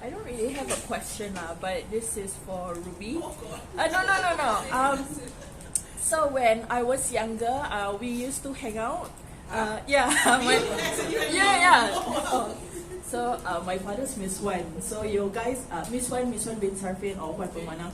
I don't really have a question but this is for Ruby. No. So when I was younger, we used to hang out. Yeah. So my father's Miss Wan. So you guys, Miss Wan bin Sarfin or Wan Pemana.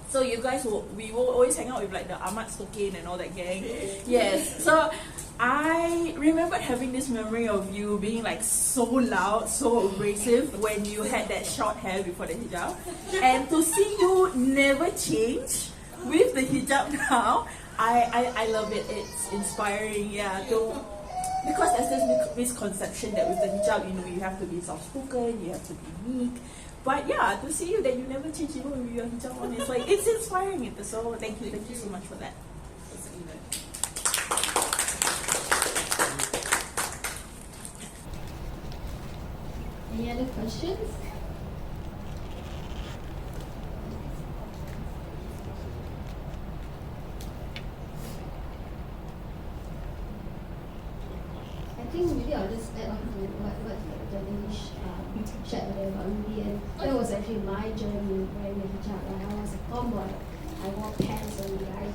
So you guys, we will always hang out with like the Ahmad Stokin and all that gang. Yes. So I remember having this memory of you being like so loud, so abrasive when you had that short hair before the hijab. And to see you never change with the hijab now, I love it. It's inspiring, because there's this misconception that with the hijab, you have to be soft-spoken, you have to be meek. But yeah, to see you that you never change even with your hijab on, it's like, it's inspiring. So thank you so much for that. Any other questions? I think maybe I'll just add on to what Janish shared about me, and that was actually my journey wearing the hijab. Right? I was a tomboy. I wore pants only. I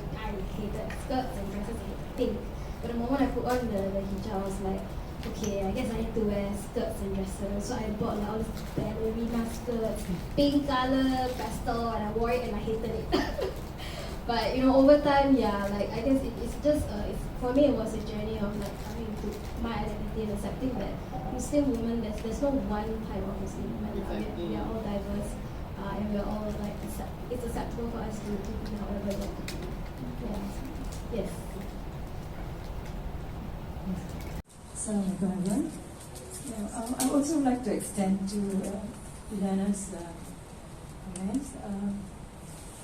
hated skirts and dresses. I hated pink. But the moment I put on the hijab, I was like, okay, I guess I need to wear skirts and dresses. So I bought like all these ballerina skirts, pink color, pastel, and I wore it and I hated it. But over time, like I guess it's just for me it was a journey of like coming to my identity and accepting that Muslim women, there's no one type of Muslim woman. We are all diverse, and we're all like it's acceptable for us to be however we want to be. Yes. Assalamualaikum everyone. I would also like to extend to Ilana's comments.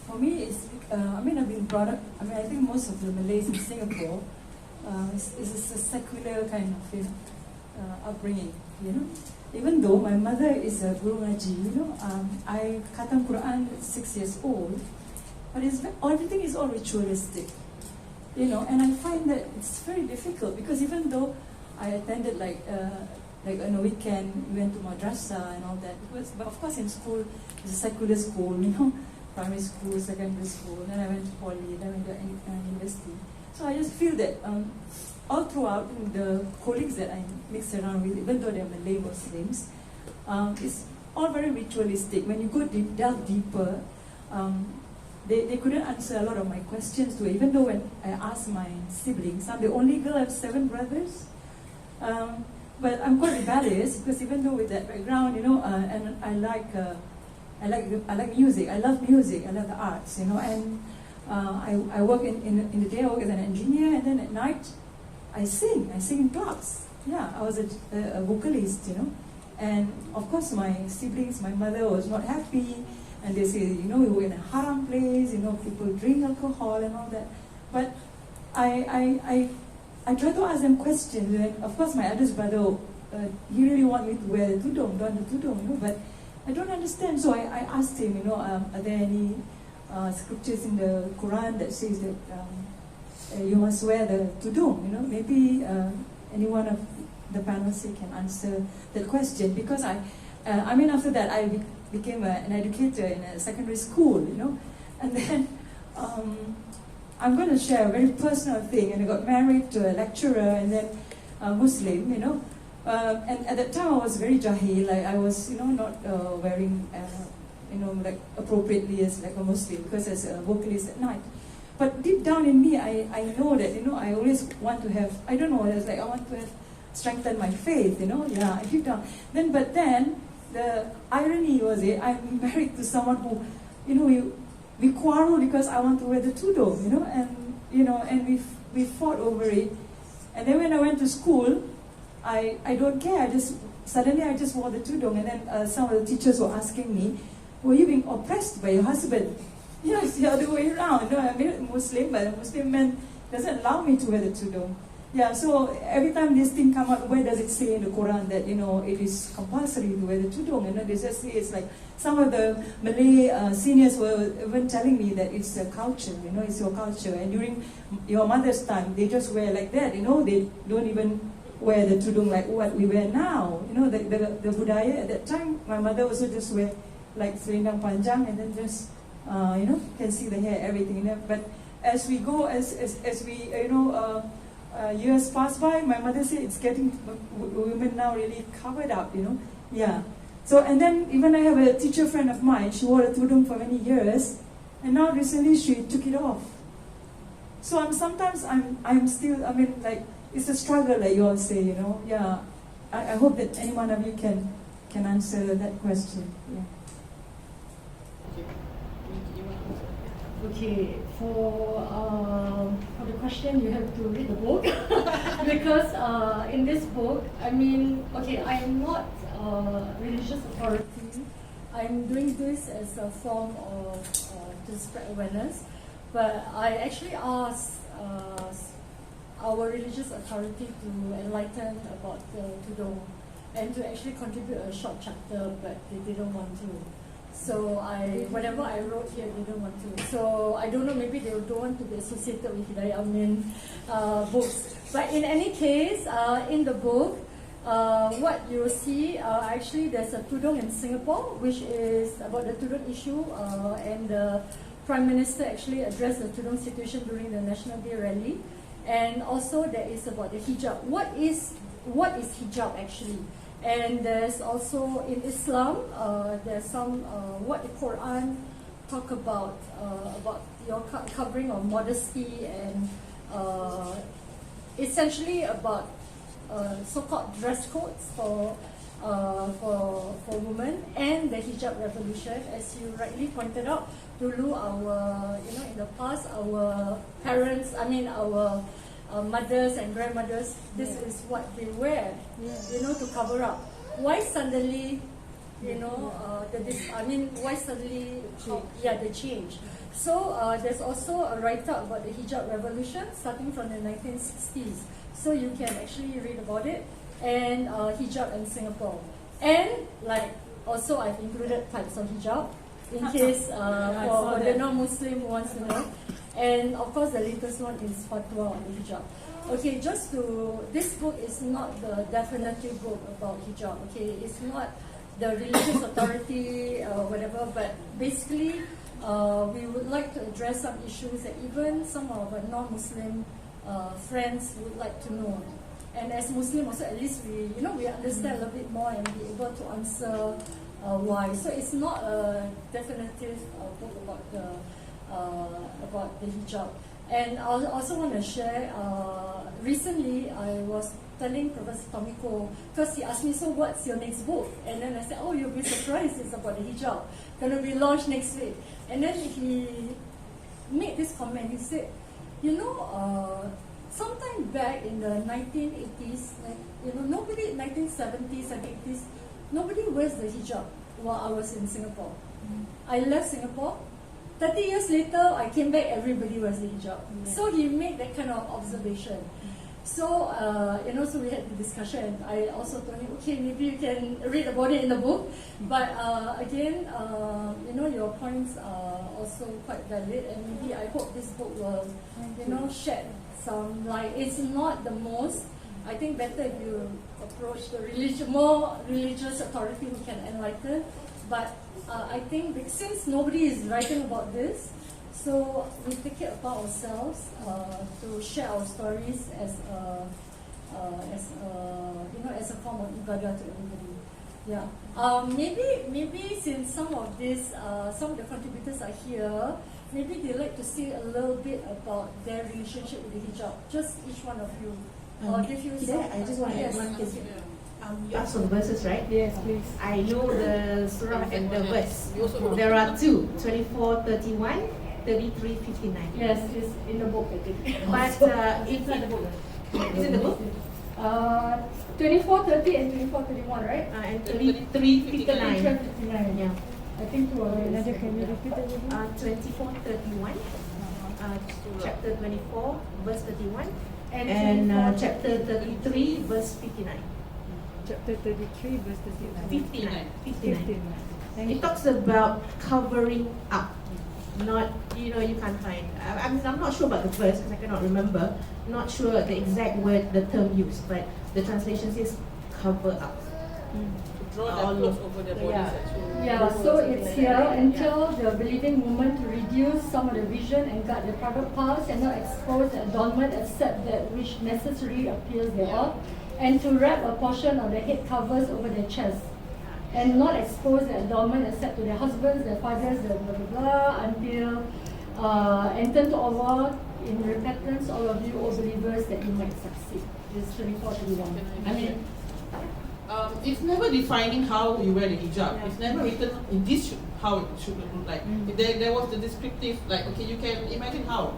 For me, I've been brought up, I think most of the Malays in Singapore is a secular kind of upbringing, Even though my mother is a Guru Ngaji, I khatam Quran at 6 years old, but everything is all ritualistic, and I find that it's very difficult because even though I attended like on a weekend, we went to madrasah and all that. But of course in school, it's a secular school, primary school, secondary school, then I went to poly, then I went to university. So I just feel that all throughout the colleagues that I mix around with, even though they're Malay Muslims, it's all very ritualistic. When you delve deeper, they couldn't answer a lot of my questions too. Even though when I asked my siblings, I'm the only girl, I have 7 brothers. But I'm quite rebellious because even though with that background, and I like music. I love music. I love the arts, and I work in the day. I work as an engineer, and then at night, I sing. I sing in clubs. Yeah, I was a vocalist, and of course my siblings, my mother was not happy, and they say, we were in a haram place. People drink alcohol and all that. But I try to ask them questions, and of course my eldest brother, he really want me to wear the tudung, don the tudung, but I don't understand. So I asked him, are there any scriptures in the Quran that says that you must wear the tudung? Maybe any one of the panelists can answer that question, because after that I became an educator in a secondary school, and then. I'm going to share a very personal thing, and I got married to a lecturer and then a Muslim, and at that time I was very jahil, I was, not wearing, like appropriately as like a Muslim, because as a vocalist at night. But deep down in me, I know that, I always want to have, I don't know, it's like I want to have strengthened my faith, deep down. But then, the irony was I'm married to someone who, we quarrel because I want to wear the tudung, and we fought over it. And then when I went to school, I don't care. I just wore the tudung, and then some of the teachers were asking me, "Were you being oppressed by your husband?" It's the other way around. I'm a Muslim, but a Muslim man doesn't allow me to wear the tudung. Yeah, so every time this thing come up, where does it say in the Quran that it is compulsory to wear the tudung? And they just say it's like some of the Malay seniors were even telling me that it's a culture, it's your culture. And during your mother's time, they just wear like that, they don't even wear the tudung like what we wear now. You know, the budaya at that time, my mother also just wear like selendang panjang and then just, you know, can see the hair, everything. You know? But as we go, as we, you know, years pass by, my mother said it's getting, women now really covered up, you know. Yeah. So, and then even I have a teacher friend of mine, she wore a tudung for many years, and now recently she took it off. So sometimes I'm still, I mean, like, it's a struggle, like you all say, you know. Yeah. I hope that any one of you can answer that question. Yeah. Okay, for the question, you have to read the book because in this book, I mean, okay, I'm not a religious authority. I'm doing this as a form of to spread awareness, but I actually asked our religious authority to enlighten about the tudung and to actually contribute a short chapter, but they didn't want to. So whatever I wrote here, they don't want to. So I don't know, maybe they don't want to be associated with Hidayah Amin books. But in any case, in the book, what you will see, actually there's a tudung in Singapore, which is about the tudung issue, and the Prime Minister actually addressed the tudung situation during the National Day rally. And also there is about the hijab. What is hijab actually? And there's also in Islam, there's some what the Quran talk about your covering of modesty and essentially about so-called dress codes for women and the hijab revolution. As you rightly pointed out, dulu our in the past our parents, I mean our mothers and grandmothers, this is what they wear, to cover up. Why suddenly, why suddenly, the change? So there's also a write-up about the hijab revolution starting from the 1960s. So you can actually read about it, and hijab in Singapore. And also I've included types of hijab in case for the non-Muslim who wants to know. And of course, the latest one is Fatwa on hijab. Okay, this book is not the definitive book about hijab. Okay, it's not the religious authority or whatever, but basically, we would like to address some issues that even some of our non-Muslim friends would like to know. And as Muslim also, at least we understand a little bit more and be able to answer why. So it's not a definitive book about the hijab. And I also want to share, recently I was telling Professor Tomiko, because he asked me, so what's your next book? And then I said, oh, you'll be surprised, it's about the hijab. Going to be launched next week. And then he made this comment, he said, sometime back in the 1980s, 1970s and 80s, nobody wears the hijab while I was in Singapore. I left Singapore. 30 years later, I came back, everybody wears the hijab. Yeah. So he made that kind of observation. So, so we had the discussion, and I also told him, okay, maybe you can read about it in the book. But again, your points are also quite valid, and maybe I hope this book will, shed some light. It's not the most. I think better if you approach the more religious authority who can enlighten. But I think since nobody is writing about this, so we take it upon ourselves to share our stories as a form of ibadah to everybody. Yeah. Maybe since some of the contributors are here, maybe they like to say a little bit about their relationship with the hijab. Just each one of you. Give you some. I just want to add one thing. You asked for the verses, right? Yes, please. I know the surah and the verse. There are two, 24, 31, 33, 59. Yes, it's in the book, I think. But if in the book. Is it the book? 24, 30 and 24, 31, right? And 33, 59. 59. Yeah. I think can you repeat it again? 24, 31. Chapter 24, verse 31. And chapter 33, verse 59. Chapter 33, verse 59. It talks about covering up. not, you know, you can't find. I'm not sure about the verse because I cannot remember. Not sure the exact word, the term used, but the translation says cover up. Draw their clothes over their bodies. Yeah, so it's here until the believing woman to reduce some of the vision and guard the private parts and not expose the adornment except that which necessarily appears thereof, and to wrap a portion of the head covers over their chest, and not expose the adornment except to their husbands, their fathers, their blah blah blah, until and turn to Allah in repentance, all of you, O believers, that you might succeed. This 24:21. I mean, it's never defining how you wear the hijab. It's never written in this how it should look like. There was the descriptive, like, okay, you can imagine how,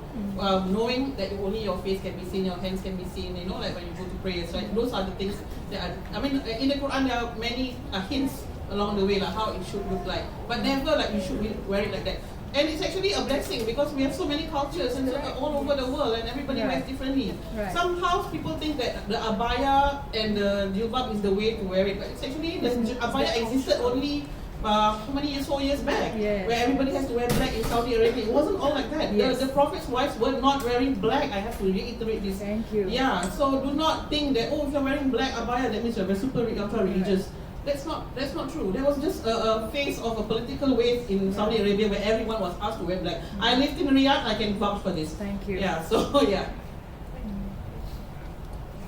knowing that only your face can be seen, your hands can be seen, you know, like when you go to prayers, right? Those are the things that are, I mean, in the Quran there are many hints along the way, like how it should look like, but never like you should wear it like that. And it's actually a blessing because we have so many cultures and all over the world, and everybody wears differently. Somehow people think that the abaya and the jilbab is the way to wear it, but it's actually the abaya existed only how many years, 4 years back, where everybody has to wear black in Saudi Arabia. It wasn't all like that. The Prophet's wives were not wearing black. I have to reiterate this. Thank you. Yeah, so do not think that, oh, if you're wearing black abaya, that means you're super religious. That's not true. There was just a phase of a political wave in Saudi Arabia where everyone was asked to wear black. I lived in Riyadh, I can vouch for this. Thank you. Yeah, so yeah.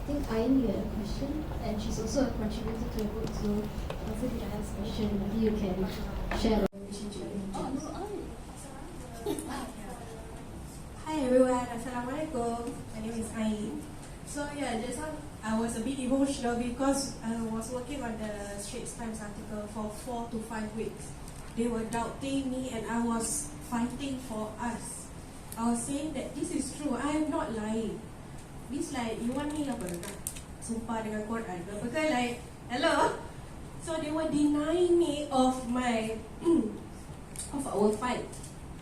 I think Ayn had a question, and she's also a contributor to the book, so also if you ask a question, maybe you can share the relationship. Hi everyone, Assalamualaikum. My name is Ayn. So yeah, just now I was a bit emotional because I was working on the Straits Times article for 4 to 5 weeks. They were doubting me and I was fighting for us. I was saying that this is true, I am not lying. This like, you want me apa? Nak sumpah dengan Quran ke? Because like, hello? So they were denying me of my, of our fight.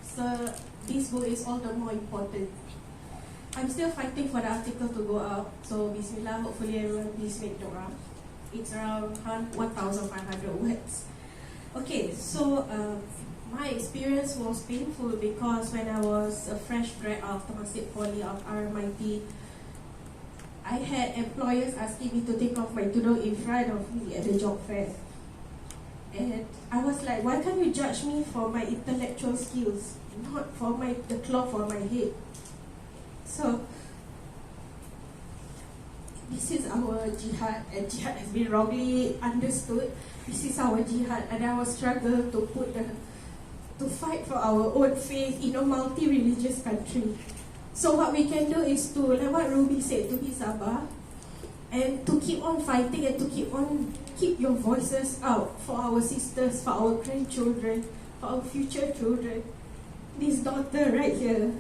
So this book is all the more important. I'm still fighting for the article to go out. So Bismillah, hopefully everyone please make dua. It's around 1,500 words. Okay, so my experience was painful because when I was a fresh grad out of Temasek Poly of RMIT, I had employers asking me to take off my tudung in front of me at the job fair. And I was like, why can't you judge me for my intellectual skills, not for the cloth on my head? So, this is our jihad, and jihad has been wrongly understood. This is our jihad, and I will struggle to fight for our own faith in a multi-religious country. So what we can do is to, like what Ruby said, to be sabar, and to keep on fighting and to keep your voices out for our sisters, for our grandchildren, for our future children. This daughter right here,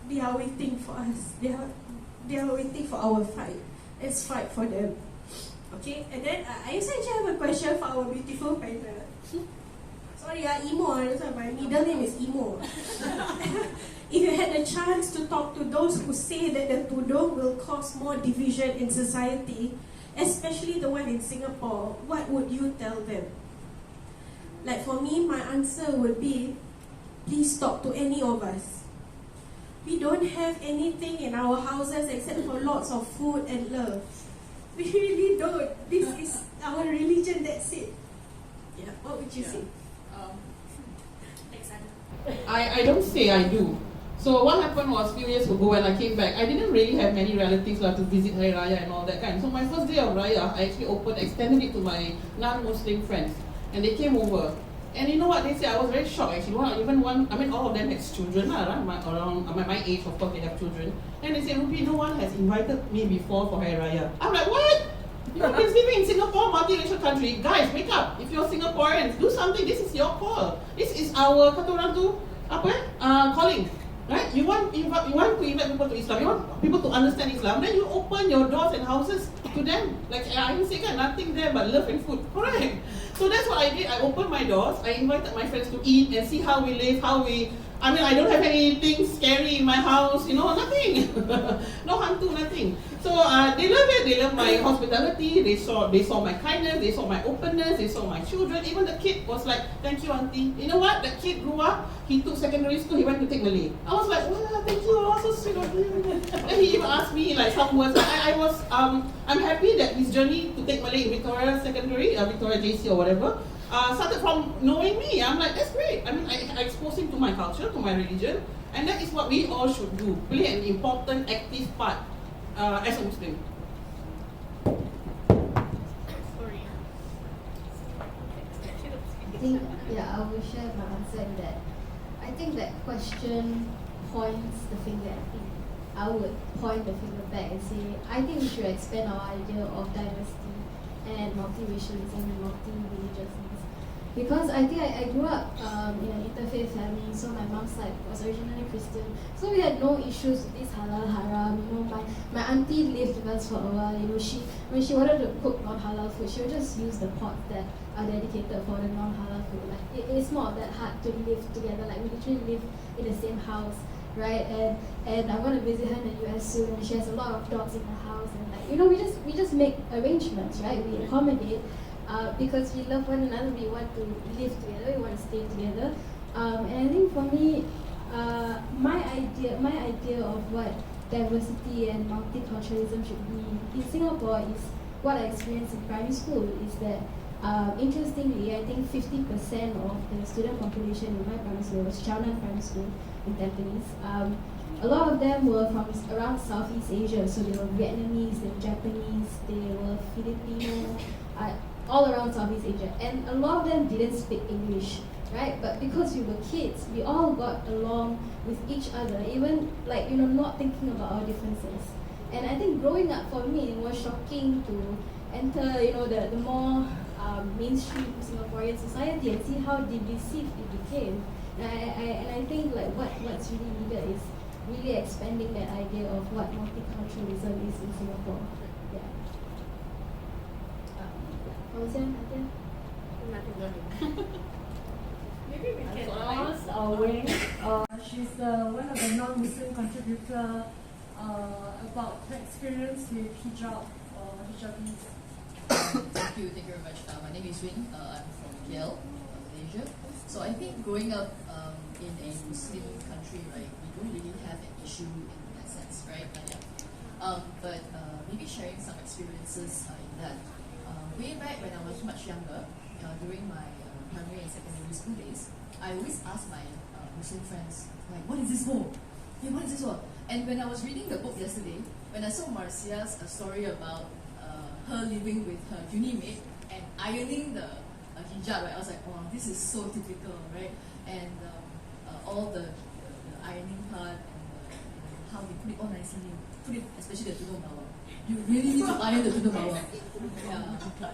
they are waiting for us. They are waiting for our fight. Let's fight for them. Okay, and then I also actually have a question for our beautiful panel. Sorry, Emo. My middle name is Emo. If you had a chance to talk to those who say that the tudung will cause more division in society, especially the one in Singapore, what would you tell them? Like for me, my answer would be, please talk to any of us. We don't have anything in our houses except for lots of food and love. We really don't. This is our religion, that's it. Yeah, what would you say? I don't say I do. So what happened was a few years ago when I came back, I didn't really have many relatives to visit Hari Raya and all that kind. So my first day of Raya, I actually extended it to my non-Muslim friends, and they came over. And you know what they said? I was very shocked actually. All of them had children, around my age, of course they have children. And they said, Ruby, no one has invited me before for Hari Raya. I'm like, what? You've been living in Singapore, multiracial country. Guys, wake up. If you're Singaporeans, do something. This is your call. This is our calling. Right? You want to invite people to Islam. You want people to understand Islam. Then you open your doors and houses to them. Like I say, nothing there but love and food. Correct. So that's what I did. I opened my doors. I invited my friends to eat and see how we live, how we I mean, I don't have anything scary in my house, you know, nothing. No hantu, nothing. So they love it. They love my hospitality. They saw my kindness. They saw my openness. They saw my children. Even the kid was like, "Thank you, auntie." You know what? That kid grew up. He took secondary school. He went to take Malay. I was like, "Wow, thank you. Oh, so sweet of you." And he even asked me like some words. I'm happy that his journey to take Malay in Victoria Secondary, Victoria JC or whatever, started from knowing me. I'm like, that's great. I mean, I exposed him to my culture, to my religion, and that is what we all should do. Play an important, active part as a Muslim. I think, yeah, I will share my answer in that. I think that question points the finger at me. I would point the finger back and say, I think we should expand our idea of diversity and multiracialism and multi-religiousness. Because I think I grew up in an interfaith family, so my mom's side was originally Christian. So we had no issues with this halal haram. You know, my auntie lived with us for a while. You know, when she wanted to cook non-halal food, she would just use the pots that are dedicated for the non-halal food. Like it's not that hard to live together. Like we literally live in the same house, right? And I want to visit her in the US soon, and she has a lot of dogs in the house, and like, you know, we just make arrangements, right? We accommodate. Because we love one another, we want to live together, we want to stay together. And I think for me, my idea of what diversity and multiculturalism should be in Singapore is what I experienced in primary school. Is that interestingly, I think 50% of the student population in my primary school was Chaonan Primary School in Tampines. A lot of them were from around Southeast Asia, so they were Vietnamese, they were Japanese, they were Filipino. All around Southeast Asia, and a lot of them didn't speak English, right? But because we were kids, we all got along with each other, even like, you know, not thinking about our differences. And I think growing up for me, it was shocking to enter, you know, the more mainstream Singaporean society and see how divisive it became. And I think like what's really needed is really expanding that idea of what multiculturalism is in Singapore. Yeah. Maybe we can ask Wing. She's one of the non-Muslim contributor about her experience with hijab or hijabis. Thank you very much. My name is Wing. I'm from KL, Malaysia. So I think growing up in a Muslim country, right, we don't really have an issue in that sense, right? But maybe sharing some experiences in that. Way back when I was much younger, during my primary and secondary school days, I always asked my Muslim friends, like, what is this for? Hey, what is this for? And when I was reading the book yesterday, when I saw Marcia's story about her living with her uni mate and ironing the hijab, right, I was like, wow, this is so typical, right? And all the ironing part and how they put it all nicely, especially the tudung bawah. You really need to iron the tudung bawah. Yeah,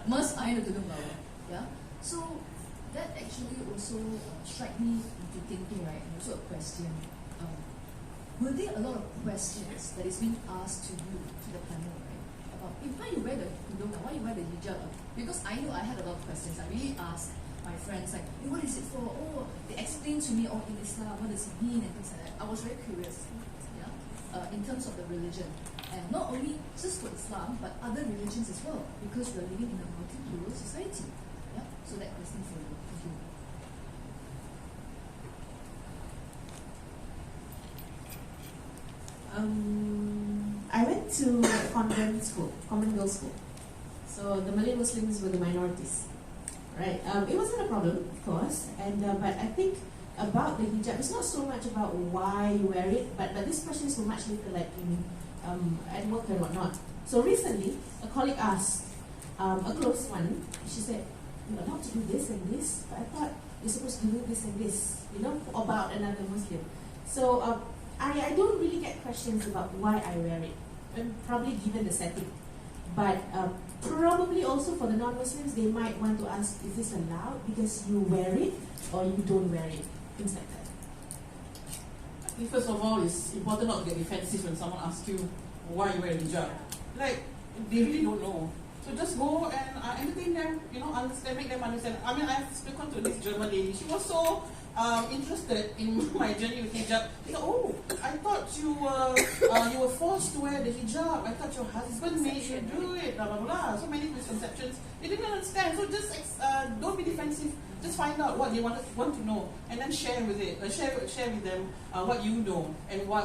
must iron the tudung bawah. Yeah, so that actually also struck me into thinking, right, and also a question. Were there a lot of questions that is being asked to you, to the panel, right, about why you wear the tudung, why you wear the hijab? Because I know I had a lot of questions. I really asked my friends, like, hey, what is it for? Oh, they explained to me, oh, in Islam, what does it mean, and things like that. I was very curious, yeah, in terms of the religion. And not only just for Islam, but other religions as well, because we're living in a multi-plural society. Yeah? So that question for you. Thank you. I went to a convent school, common girls school. So the Malay Muslims were the minorities, right? It wasn't a problem, of course, and but I think about the hijab, it's not so much about why you wear it, but these questions were much later, like in at work and whatnot. So recently, a colleague asked, a close one, she said, you're allowed to do this and this, but I thought you're supposed to do this and this, you know, about another Muslim. So I don't really get questions about why I wear it, and probably given the setting. But probably also for the non-Muslims, they might want to ask, is this allowed because you wear it or you don't wear it? Things like that. I think first of all, it's important not to get defensive when someone asks you why you wear a hijab. Like, they really don't know. So just go and entertain them, you know, understand, make them understand. I mean, I've spoken to this German lady. She was so interested in my journey with hijab. He said, "Oh, I thought you were forced to wear the hijab. I thought your husband made you do it." Blah blah blah. So many misconceptions. They didn't understand. So just don't be defensive. Just find out what they want to know, and then share with them what you know and why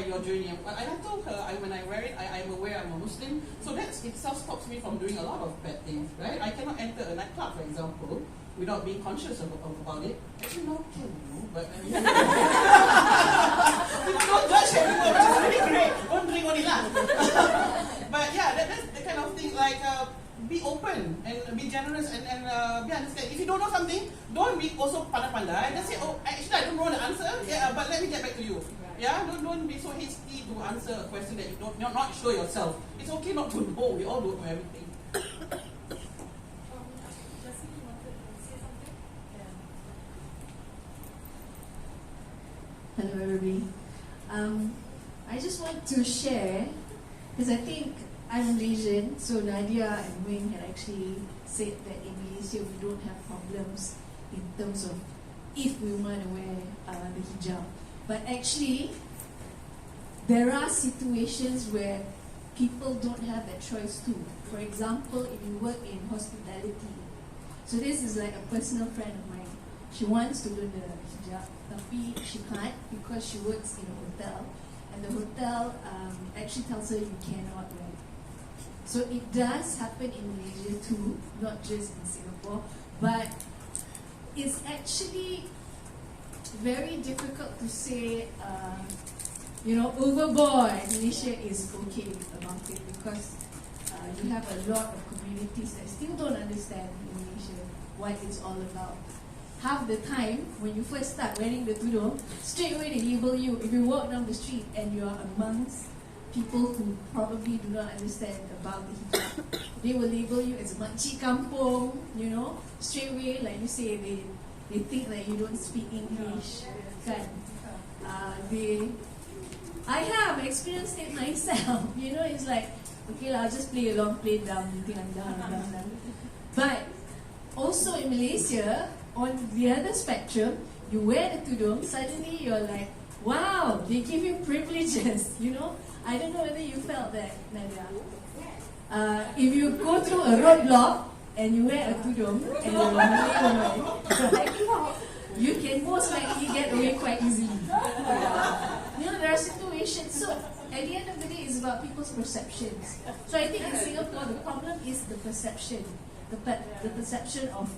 your journey. And I told her, when I wear it, I'm aware I'm a Muslim. So that itself stops me from doing a lot of bad things, right? I cannot enter a nightclub, for example, without being conscious about it. Actually, no, can but I mean, don't judge everyone, which is really great. Don't drink only lah. But yeah, that's the kind of thing. Like, be open and be generous and be understanding. If you don't know something, don't be also pandai-pandai. Just say, "Oh, actually, I don't know the answer. Yeah, but let me get back to you." Yeah, don't be so hasty to answer a question that you're not sure yourself. It's okay not to know. We all don't know everything. Hello everybody. I just want to share, because I think I'm Malaysian, so Nadia and Wing had actually said that in Malaysia we don't have problems in terms of if we want to wear the hijab. But actually, there are situations where people don't have that choice too. For example, if you work in hospitality. So this is like a personal friend of mine. She wants to learn the hijab, tapi she can't because she works in a hotel. And the hotel actually tells her you cannot wear. So it does happen in Malaysia too, not just in Singapore. But it's actually very difficult to say, overboard, Malaysia is okay about it because you have a lot of communities that still don't understand in Malaysia what it's all about. Half the time, when you first start wearing the tudung, straight away they label you. If you walk down the street and you are amongst people who probably do not understand about the hijab, they will label you as makcik kampung, straight away, like you say, they think that you don't speak English. Kan? I have experienced it myself. It's like, okay, I'll just play along, play down, down. But also in Malaysia, on the other spectrum, you wear the tudung, suddenly you're like, wow, they give you privileges, I don't know whether you felt that, Nadia. If you go through a roadblock and you wear a tudung and you're a Malay woman, right, you can most likely get away quite easily. There are situations. So at the end of the day, it's about people's perceptions. So I think in Singapore, the problem is the perception, the perception of.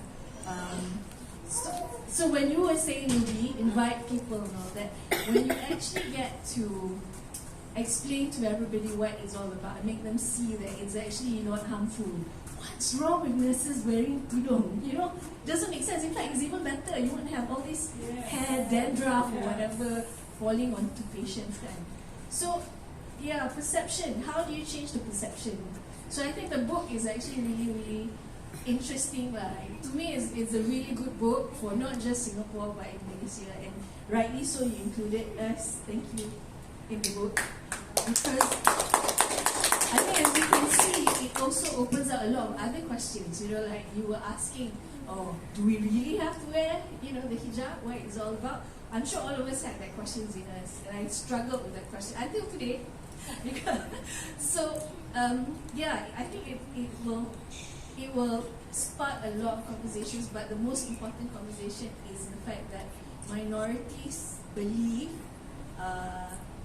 So when you were saying you invite people and all that, when you actually get to explain to everybody what it's all about and make them see that it's actually not harmful. What's wrong with nurses wearing tudung? Doesn't make sense. In fact, it's even better. You won't have all this hair dandruff or whatever falling onto patients then. So, perception. How do you change the perception? So I think the book is actually really, really interesting. To me, it's a really good book for not just Singapore but in Malaysia. And rightly so, you included us. Thank you in the book. Because I think as you can see, it also opens up a lot of other questions. Like you were asking, do we really have to wear, the hijab? What it's all about? I'm sure all of us had that questions in us, and I struggled with that question until today. I think it will spark a lot of conversations. But the most important conversation is the fact that minorities' belief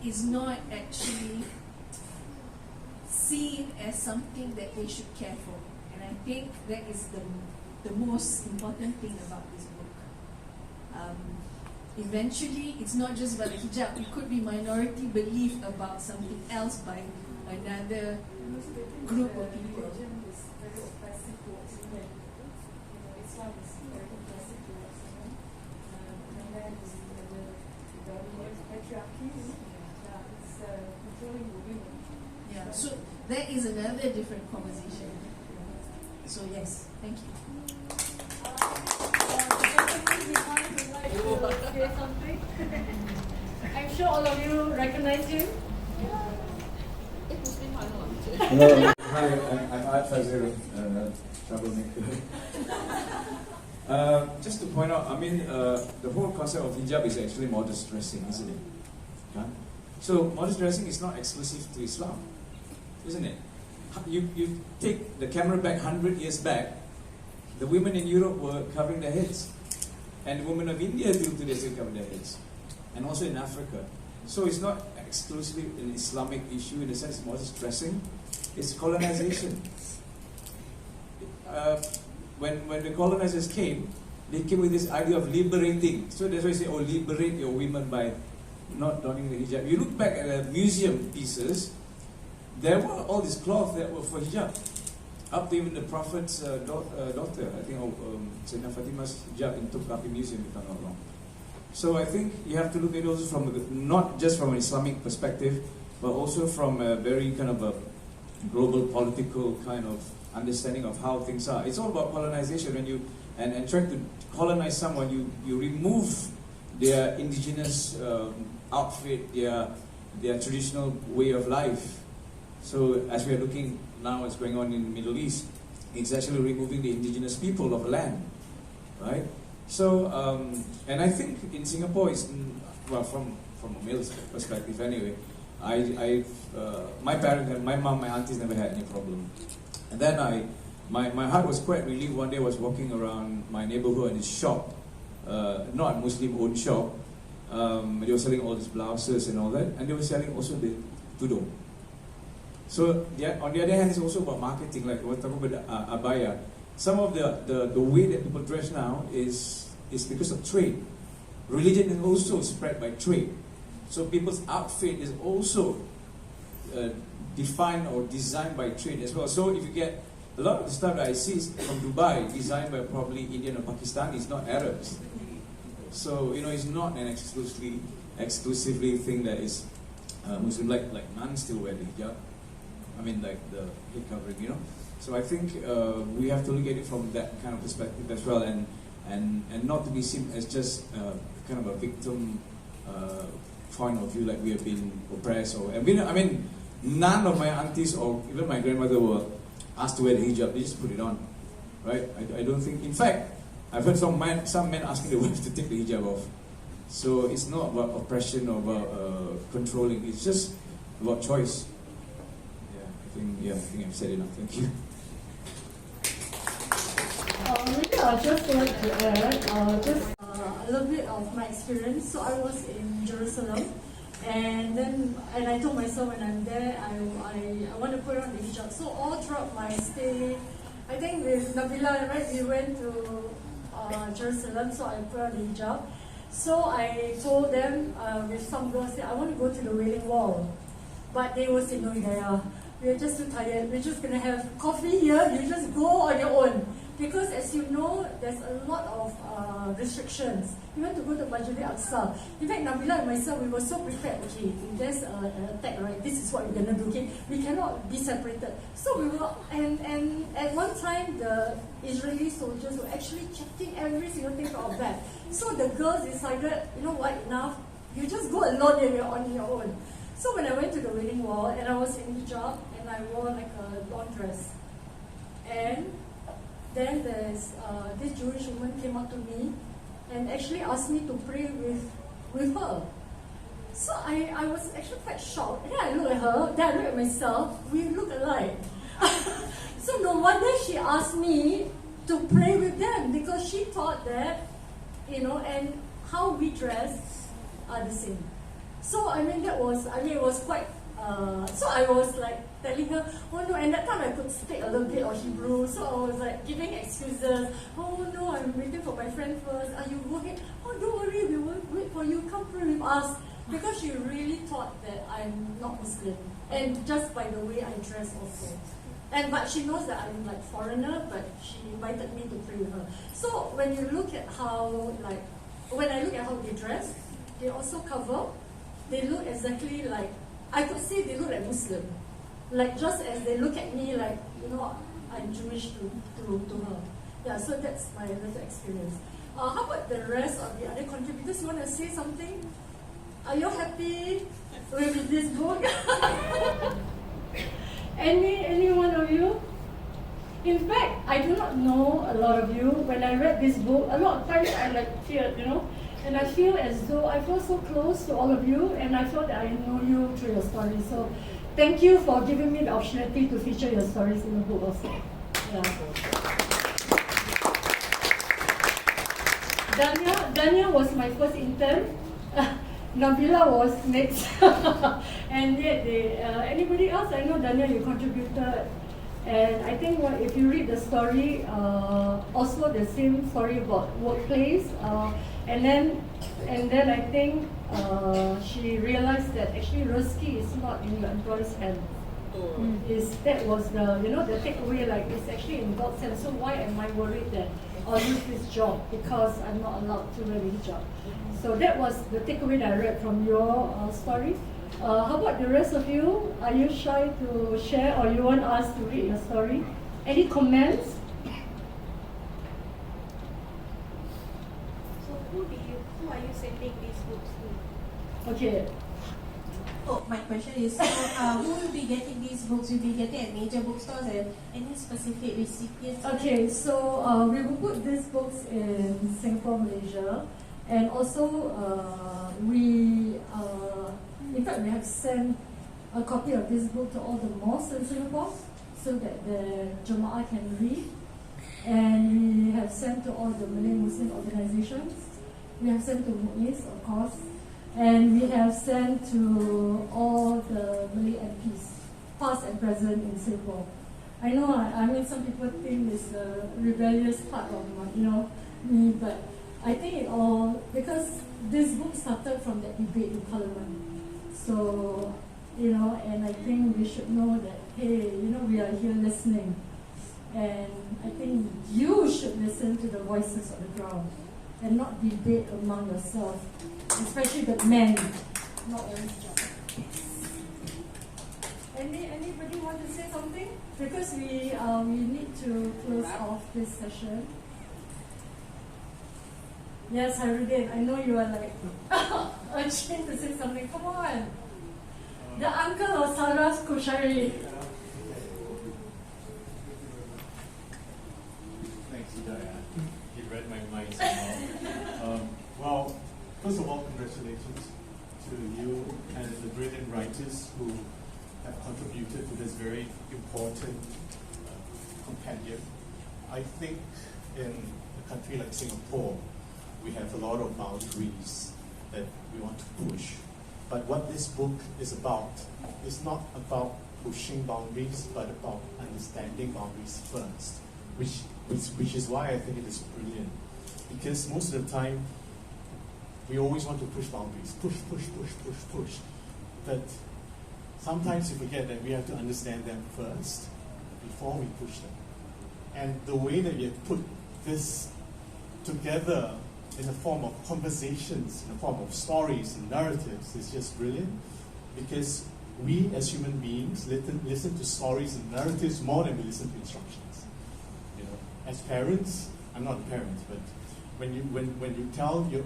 is not actually seen as something that they should care for. And I think that is the most important thing about this book. Eventually, it's not just about the hijab. It could be minority belief about something else by another group of people. Yeah, so that is another different conversation. So yes, thank you. I'm sure all of you recognize him. Hello, hi, I'm Art Fazil, troublemaker. Just to point out, I mean, the whole concept of hijab is actually modest dressing, isn't it? Huh? So modest dressing is not exclusive to Islam, isn't it? You take the camera back 100 years back, the women in Europe were covering their heads, and the women of India till today still cover their heads, and also in Africa. So it's not exclusively an Islamic issue in the sense of modest dressing. It's colonization. When the colonizers came, they came with this idea of liberating. So that's why they say, oh, liberate your women by not donning the hijab. You look back at the museum pieces, there were all these cloths that were for hijab. Up to even the Prophet's daughter, I think, Sayyidina Fatima's hijab in Topkapi Museum, if I'm not wrong. So I think you have to look at it also from, not just from an Islamic perspective, but also from a very kind of a global political kind of understanding of how things are. It's all about colonization. When you and trying to colonize someone, you remove their indigenous outfit, their traditional way of life. So as we are looking now, what's going on in the Middle East, it's actually removing the indigenous people of the land, right? So and I think in Singapore, it's well from a male's perspective anyway. My parents, my mom, my aunties never had any problem. And then my heart was quite relieved. One day I was walking around my neighborhood and this shop, not a Muslim-owned shop. They were selling all these blouses and all that, and they were selling also the tudung. So on the other hand, it's also about marketing, like we're talking about abaya. Some of the way that people dress now is because of trade. Religion is also spread by trade. So people's outfit is also defined or designed by trade as well. So if you get a lot of the stuff that I see is from Dubai, designed by probably Indian or Pakistanis, not Arabs. So it's not an exclusively thing that is Muslim. Like nuns still wear the hijab. I mean, like the head covering, So I think we have to look at it from that kind of perspective as well, and not to be seen as just kind of a victim point of view, like we have been oppressed. I mean, none of my aunties or even my grandmother were asked to wear the hijab. They just put it on, right? I don't think. In fact, I've heard some men asking their wives to take the hijab off. So it's not about oppression or about controlling. It's just about choice. I think I've said enough. Thank you. Maybe I'll just like to add a little bit of my experience. So I was in Jerusalem, and I told myself when I'm there, I want to put on the hijab. So all throughout my stay, I think with Nabila, right, we went to Jerusalem, so I put on the hijab. So I told them with some girls, I want to go to the Wailing Wall, but they will say, no, Hidayah, we're just too tired. We're just gonna have coffee here. You just go on your own. Because as you know, there's a lot of restrictions. We want to go to Masjid Al-Aqsa. In fact, Nabila and myself, we were so prepared. Okay, if there's an attack, right, this is what we're gonna do. Okay, we cannot be separated. So we were, and at one time, the Israeli soldiers were actually checking every single thing for our bag. So the girls decided, you know what, enough. You just go alone and you're on your own. So when I went to the Wailing Wall and I was in hijab and I wore like a long dress, and then there's this Jewish woman came up to me and actually asked me to pray with her. So I was actually quite shocked. Then I look at her, then I look at myself, we look alike. So no wonder she asked me to pray with them, because she thought that, and how we dress are the same. So it was quite, so I was like telling her, oh no, and that time I could speak a little bit of Hebrew, so I was like giving excuses. Oh no, I'm waiting for my friend first. Are you working? Oh, don't worry, we will wait for you, come pray with us. Because she really thought that I'm not Muslim, and just by the way I dress also. But she knows that I'm like foreigner, but she invited me to pray with her. So when you look at when I look at how they dress, they also cover. They look exactly like, I could say they look like Muslim. Like just as they look at me like, I'm Jewish to her. Yeah, so that's my little experience. How about the rest of the other contributors? You want to say something? Are you happy with this book? Any one of you? In fact, I do not know a lot of you. When I read this book, a lot of times I like teared, and I feel as though I feel so close to all of you, and I feel that I know you through your stories. So, thank you for giving me the opportunity to feature your stories in the book also. Yeah. Dania was my first intern. Nabila was next. And yet, anybody else? I know Dania, you contributed. And I think if you read the story, also the same story about workplace, and then I think she realized that actually rezeki is not in your employer's hand. That was the takeaway, like it's actually in God's hand. So why am I worried that I'll lose this job because I'm not allowed to wear the hijab? So that was the takeaway that I read from your story. How about the rest of you? Are you shy to share, or you want us to read your story? Any comments? So who are you sending these books to? Okay. Oh, my question is, who will be getting these books? Will be getting at major bookstores and any specific recipients? Okay, so we will put these books in Singapore, Malaysia, and also in fact, we have sent a copy of this book to all the mosques in Singapore so that the Jamaah can read. And we have sent to all the Malay Muslim organizations. We have sent to Mu'is, of course. And we have sent to all the Malay MPs, past and present in Singapore. I know, I mean, some people think it's a rebellious part of me, but I think it all, because this book started from that debate in Parliament. So, and I think we should know that, hey, we are here listening. And I think you should listen to the voices of the ground and not debate among yourself, especially the men, not wearing hijab. Anybody want to say something? Because we need to close off this session. Yes, Harudin, I know you are like urging to say something. Come on. The uncle of Sarah's Kushari. Thanks, Hidayah. You read my mind somehow. Well, first of all, congratulations to you and the brilliant writers who have contributed to this very important compendium. I think in a country like Singapore, we have a lot of boundaries that we want to push. But what this book is about is not about pushing boundaries, but about understanding boundaries first, which is why I think it is brilliant. Because most of the time, we always want to push boundaries, push. But sometimes we forget that we have to understand them first before we push them. And the way that we have put this together in the form of conversations, in the form of stories and narratives is just brilliant, because we as human beings listen to stories and narratives more than we listen to instructions. As parents, I'm not a parent, but when you tell your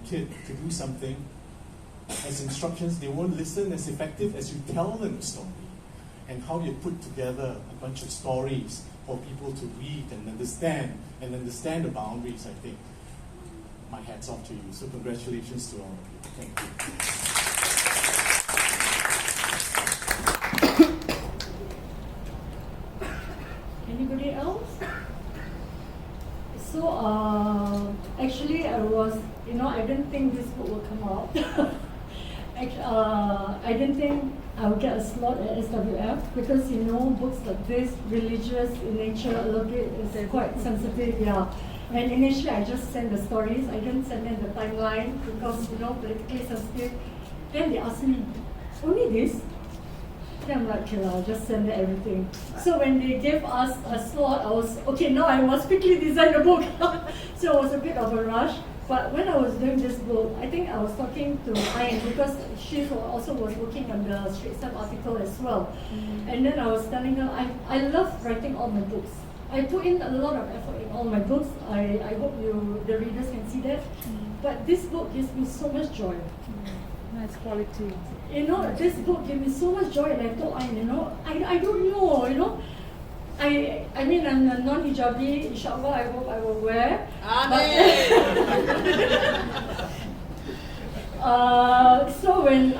kid to do something as instructions, they won't listen as effective as you tell them a story. And how you put together a bunch of stories for people to read and understand the boundaries, I think. My hat's off to you. So congratulations to all of you. Thank you. Anybody else? So actually I was, I didn't think this book would come out. I didn't think I would get a slot at SWF because books like this, religious in nature, a little bit is quite sensitive, yeah. And initially I just sent the stories, I didn't send them the timeline because politically sensitive. Then they asked me, only this? Then I'm like, okay, I'll just send them everything. So when they gave us a slot, I was, okay, now I must quickly design the book. So it was a bit of a rush. But when I was doing this book, I think I was talking to Ayn because she also was working on the Street Step article as well. And then I was telling her, I love writing all my books. I put in a lot of effort in all my books. I hope the readers can see that. But this book gives me so much joy. Nice quality. This book gave me so much joy, and I told Ayn, I don't know, I mean, I'm a non-hijabi. Inshallah, I hope I will wear. Amen. So when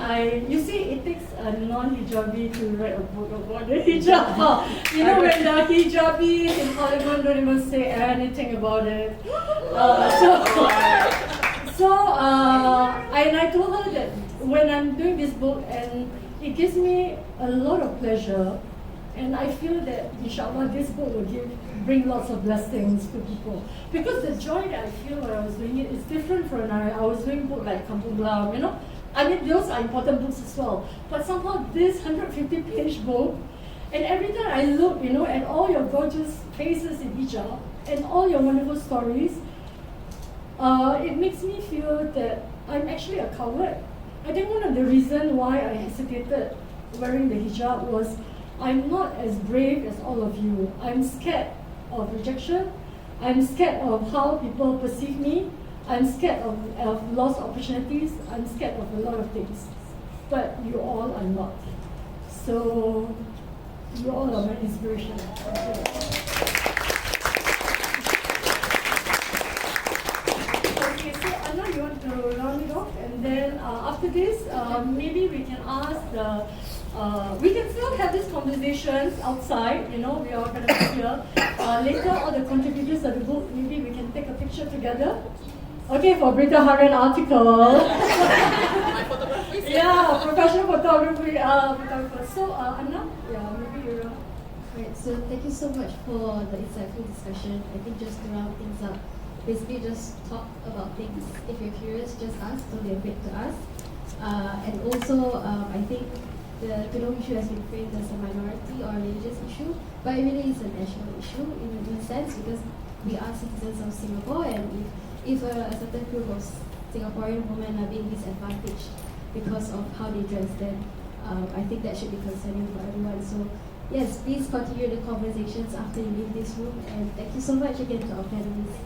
you see, it takes a non-hijabi to write a book about the hijab. You know, when the hijabis in Hollywood don't even say anything about it. And I told her that when I'm doing this book, and it gives me a lot of pleasure, and I feel that inshallah this book will bring lots of blessings to people. Because the joy that I feel when I was doing it is different from when I was doing book like Kampung Glam, you know. I mean, those are important books as well. But somehow this 150-page book, and every time I look, you know, at all your gorgeous faces in hijab, and all your wonderful stories, it makes me feel that I'm actually a coward. I think one of the reasons why I hesitated wearing the hijab was I'm not as brave as all of you. I'm scared of rejection. I'm scared of how people perceive me. I'm scared of lost opportunities. I'm scared of a lot of things. But you all are not. So you all are my inspiration. Okay, so Anna, you want to round it off? And then after this, maybe we can ask we can still have these conversations outside, you know, we are going to be here. Later, all the contributors of the book, maybe we can take a picture together. Okay, for Berita Harian article. My photography. Yeah, professional photography. So, Anna, yeah, maybe you're... Right, so thank you so much for the insightful discussion. I think just to round things up, basically just talk about things. If you're curious, just ask, don't be afraid to ask. And also, I think the tudung issue has been framed as a minority or religious issue, but it really is a national issue in a sense because we are citizens of Singapore, and if a certain group of Singaporean women are being disadvantaged because of how they dress, then I think that should be concerning for everyone. So yes, please continue the conversations after you leave this room, and thank you so much again to our panelists.